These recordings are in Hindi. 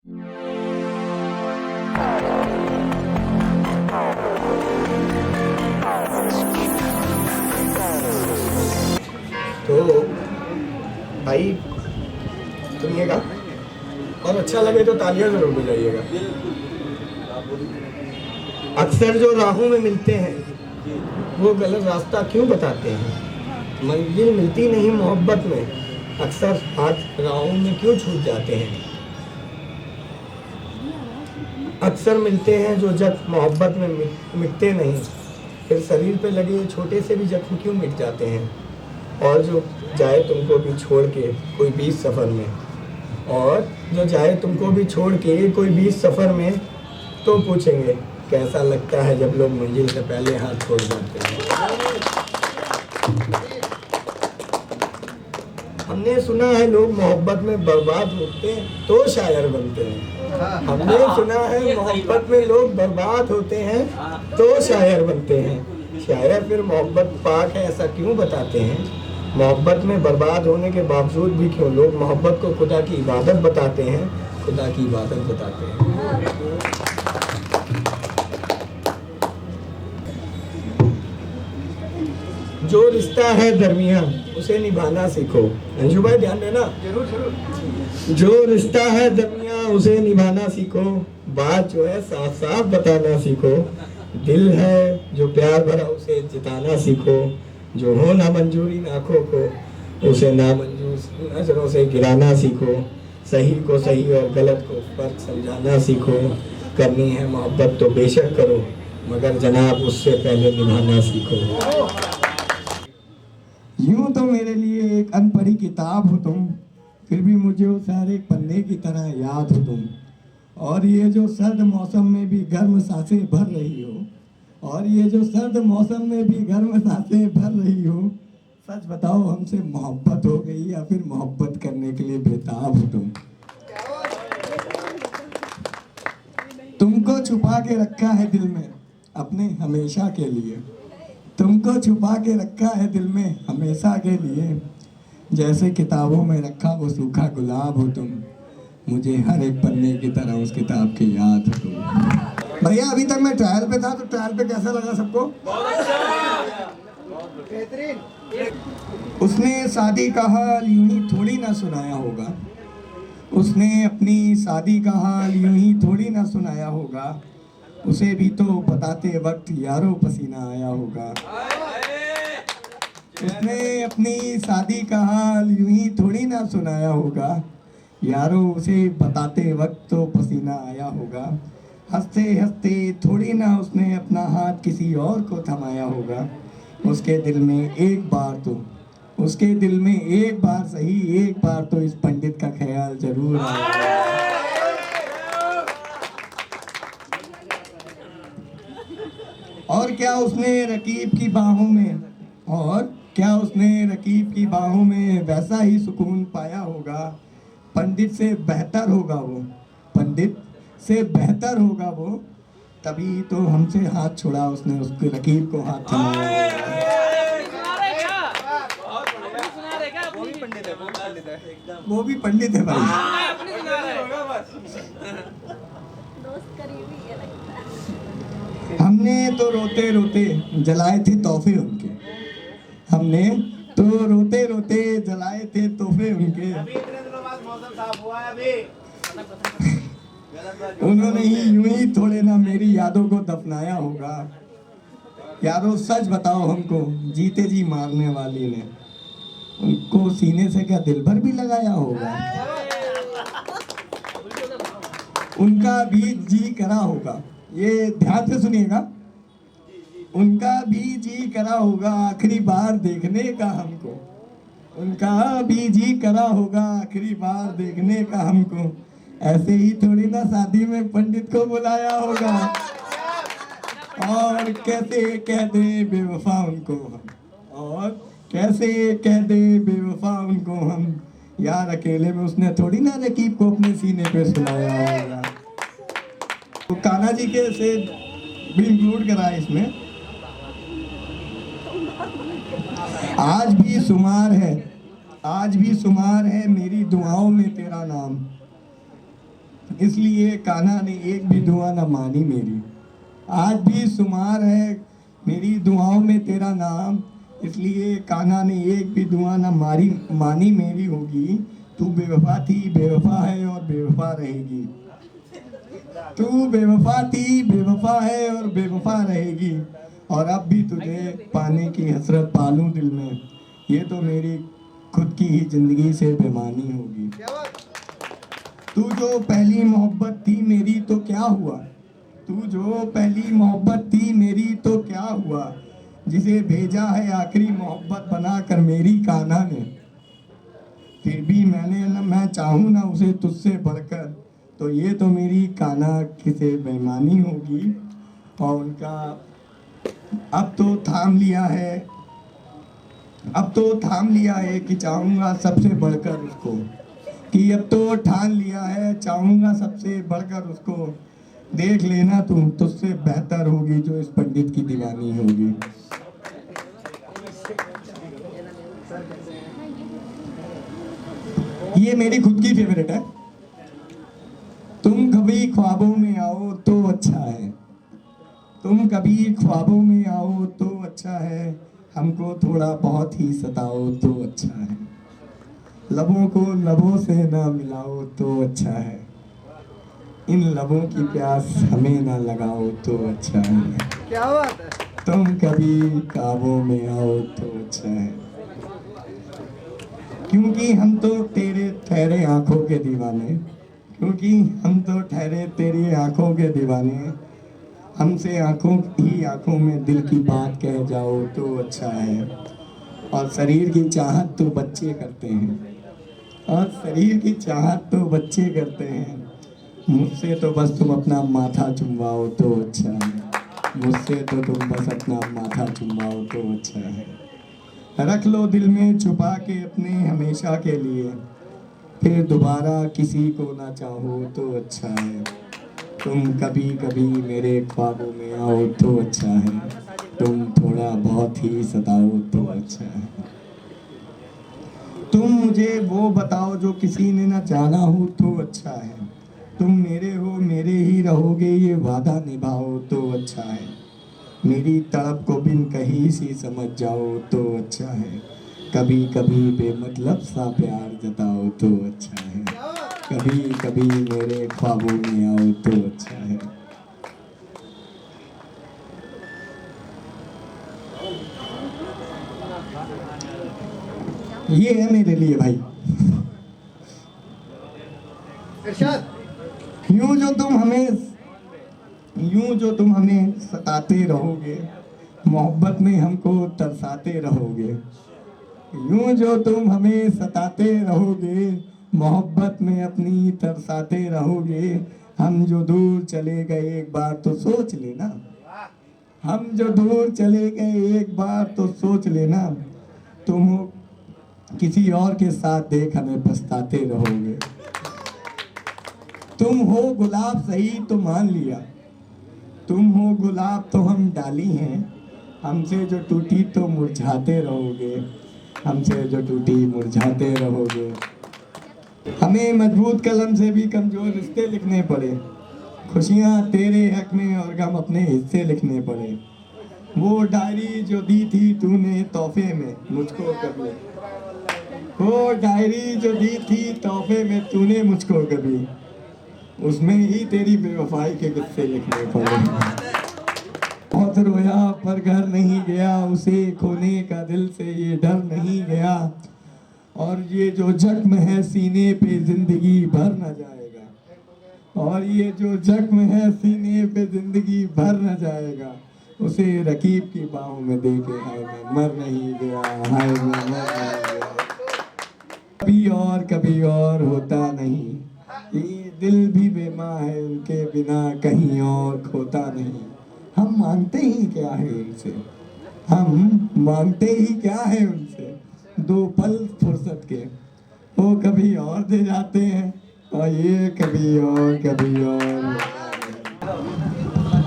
तो भाई सुनिएगा, और अच्छा लगे तो तालियां जरूर बजाइएगा। अक्सर जो राहों में मिलते हैं वो गलत रास्ता क्यों बताते हैं? मंजिल मिलती नहीं मोहब्बत में, अक्सर हाथ राहों में क्यों छूट जाते हैं? अक्सर मिलते हैं जो जख्म मोहब्बत में मिटते नहीं, फिर शरीर पे लगे छोटे से भी जख्म क्यों मिट जाते हैं? और जो जाए तुमको भी छोड़ के कोई बीच सफ़र में, और जो जाए तुमको भी छोड़ के कोई बीच सफ़र में, तो पूछेंगे कैसा लगता है जब लोग मंजिल से पहले हाथ छोड़ जाते हैं। हमने सुना है लोग मोहब्बत में बर्बाद होते हैं तो शायर बनते हैं। हमने सुना है मोहब्बत में लोग बर्बाद होते हैं तो शायर बनते हैं। शायर फिर मोहब्बत पाक है ऐसा क्यों बताते हैं? मोहब्बत में बर्बाद होने के बावजूद भी क्यों लोग मोहब्बत को खुदा की इबादत बताते हैं, खुदा की इबादत बताते हैं। जो रिश्ता है दरमियाँ उसे निभाना सीखो। अंशु भाई ध्यान देना। जरूर जरूर। जो रिश्ता है दरमियाँ उसे निभाना सीखो, बात जो है साफ साफ बताना सीखो। दिल है जो प्यार भरा उसे जिताना सीखो, जो हो ना मंजूरी आँखों को उसे ना मंजूर नजरों से गिराना सीखो। सही को सही और गलत को फर्क समझाना सीखो। करनी है मोहब्बत तो बेशक करो, मगर जनाब उससे पहले निभाना सीखो। यूं तो मेरे लिए एक अनपढ़ी किताब हो तुम, फिर भी मुझे उस हर एक पन्ने की तरह याद हो तुम। और ये जो सर्द मौसम में भी गर्म सांसें भर रही हो, और ये जो सर्द मौसम में भी गर्म सांसें भर रही हो, सच बताओ हमसे मोहब्बत हो गई या फिर मोहब्बत करने के लिए बेताब हो तुम। तुमको छुपा के रखा है दिल में अपने हमेशा के लिए, तुमको छुपा के रखा है दिल में हमेशा के लिए। जैसे किताबों में रखा वो सूखा गुलाब हो तुम, मुझे हर एक पन्ने की तरह उस किताब की याद हो तुम। भैया अभी तक मैं ट्रायल पे था, तो ट्रायल पे कैसा लगा सबको? उसने शादी का हाल यूं ही थोड़ी ना सुनाया होगा, उसने अपनी शादी का हाल यूं ही थोड़ी ना सुनाया होगा। उसे भी तो बताते वक्त यारों पसीना आया होगा। उसने अपनी शादी का हाल यूं ही थोड़ी ना सुनाया होगा, यारों उसे बताते वक्त तो पसीना आया होगा। हंसते हंसते थोड़ी ना उसने अपना हाथ किसी और को थमाया होगा। उसके दिल में एक बार तो, उसके दिल में एक बार सही एक बार तो इस पंडित का ख्याल जरूर आया। और क्या उसने रकीब की बाहों में, और क्या उसने रकीब की बाहों में वैसा ही सुकून पाया होगा। पंडित से बेहतर होगा वो, पंडित से बेहतर होगा वो, तभी तो हमसे हाथ छुड़ा उसने, उसके रकीब को हाथ थमाया। वो भी पंडित है भाई। हमने तो रोते रोते जलाए थे तोहफे उनके, हमने तो रोते रोते जलाए थे तोहफे उनके। उन्होंने ही यूं ही थोड़े ना मेरी यादों को दफनाया होगा। यारों सच बताओ हमको जीते जी मारने वाली ने उनको सीने से क्या दिल भर भी लगाया होगा। उनका भी जी करा होगा, ये ध्यान से सुनिएगा, उनका भी जी करा होगा आखिरी बार देखने का हमको, उनका भी जी करा होगा आखिरी बार देखने का हमको। ऐसे ही थोड़ी ना शादी में पंडित को बुलाया होगा, और कैसे कह दे बेवफा उनको हम, और कैसे कह दे बेवफा उनको हम। यार अकेले में उसने थोड़ी ना रकीब को अपने सीने पे सुनाया होगा। तो कान्हा जी के से भी इंक्लूड करा है इसमें। आज भी शुमार है, आज भी शुमार है मेरी दुआओं में तेरा नाम। इसलिए कान्हा ने एक भी दुआ न मानी मेरी। आज भी शुमार है मेरी दुआओं में तेरा नाम, इसलिए कान्हा ने एक भी दुआ न मानी मेरी होगी। तू बेवफा थी, बेवफा है और बेवफा रहेगी। तू बेवफा थी, बेवफा है और बेवफा रहेगी। और अब भी तुझे पाने की हसरत पालूं दिल में, ये तो मेरी खुद की ही जिंदगी से बेमानी होगी। तू जो पहली मोहब्बत थी मेरी तो क्या हुआ, तू जो पहली मोहब्बत थी मेरी तो क्या हुआ, जिसे भेजा है आखिरी मोहब्बत बनाकर मेरी कान्हा ने। फिर भी मैं चाहूँ ना उसे तुझसे बढ़कर, तो ये तो मेरी कान्हा की से बेईमानी होगी। और उनका अब तो थाम लिया है कि चाहूँगा सबसे बढ़कर उसको, कि अब तो ठान लिया है चाहूँगा सबसे बढ़कर उसको। देख लेना तुम, तुझसे बेहतर होगी जो इस पंडित की दीवानी होगी। ये मेरी खुद की फेवरेट है। तुम कभी ख्वाबों में आओ तो अच्छा है, तुम कभी ख्वाबों में आओ तो अच्छा है, हमको थोड़ा बहुत ही सताओ तो अच्छा है, लबों को लबों से ना मिलाओ तो अच्छा है, इन लबों की प्यास हमें ना लगाओ तो अच्छा है। क्या बात है। तुम कभी ख्वाबों में आओ तो अच्छा है, क्योंकि हम तो तेरे ठहरे आंखों के दीवाने, क्योंकि हम तो ठहरे तेरी आंखों के दीवाने, हमसे आंखों में दिल की बात कह जाओ तो अच्छा है। और शरीर की चाहत तो बच्चे करते हैं, और शरीर की चाहत तो बच्चे करते हैं, मुझसे तो बस तुम अपना माथा चुमवाओ तो अच्छा है, मुझसे तो तुम बस अपना माथा चुमवाओ तो अच्छा है। रख लो दिल में छुपा के अपने हमेशा के लिए, फिर दोबारा किसी को ना चाहो तो अच्छा है। तुम कभी कभी मेरे ख्वाबों में आओ तो अच्छा है, तुम थोड़ा बहुत ही सताओ तो अच्छा है। तुम मुझे वो बताओ जो किसी ने ना जाना हो तो अच्छा है, तुम मेरे हो मेरे ही रहोगे ये वादा निभाओ तो अच्छा है, मेरी तड़प को बिन कहीं सी समझ जाओ तो अच्छा है, कभी कभी बेमतलब सा प्यार जताओ तो अच्छा है, कभी कभी मेरे ख्वाबों में आओ तो अच्छा है। ये है मेरे लिए भाई। यूं जो तुम हमें सताते रहोगे, मोहब्बत में हमको तरसाते रहोगे। यूं जो तुम हमें सताते रहोगे, मोहब्बत में अपनी तरसाते रहोगे। हम जो दूर चले गए एक बार तो सोच लेना, हम जो दूर चले गए एक बार तो सोच लेना, तुम हो किसी और के साथ देख हमें पछताते रहोगे। तुम हो गुलाब सही तो मान लिया, तुम हो गुलाब तो हम डाली हैं, हमसे जो टूटी तो मुरझाते रहोगे, हमसे जो टूटी मुरझाते रहोगे। हमें मजबूत कलम से भी कमजोर रिश्ते लिखने पड़े, खुशियाँ तेरे हक में और गम अपने हिस्से लिखने पड़े। वो डायरी जो दी थी तूने तोहफे में मुझको कभी, वो डायरी जो दी थी तोहफे में तूने मुझको कभी, उसमें ही तेरी बेवफाई के किस्से लिखने पड़े। बहुत रोया पर घर नहीं गया, उसे खोने का दिल से ये डर नहीं गया, और ये जो जख्म है सीने पे जिंदगी भर न जाएगा, और ये जो जख्म है सीने पे जिंदगी भर न जाएगा, उसे रकीब की बाहों में दे के हाय मैं मर नहीं गया, हाय मैं मर नहीं गया। कभी और होता नहीं, ये दिल भी बेमां है उनके बिना कहीं और खोता नहीं। हम मांगते ही क्या है उनसे, हम मांगते ही क्या है उनसे, दो पल फुर्सत के वो कभी और दे जाते हैं, और ये कभी और।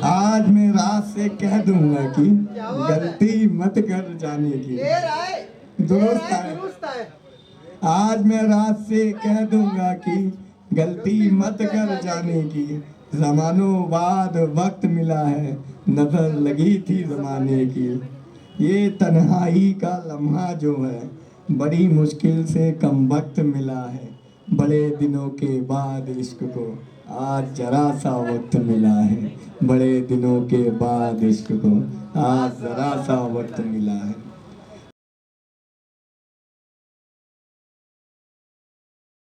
आज मैं रात से कह दूंगा कि गलती मत कर जाने की, दुरुस्त है। आज मैं रात से कह दूंगा कि गलती मत कर जाने की, जमानों बाद वक्त मिला है, नजर लगी थी जमाने की। ये तन्हाई का लम्हा जो है, बड़ी मुश्किल से कम वक्त मिला है। बड़े दिनों के बाद इश्क को आज जरा सा वक्त मिला है। बड़े दिनों के बाद इश्क को आज जरा सा वक्त मिला है।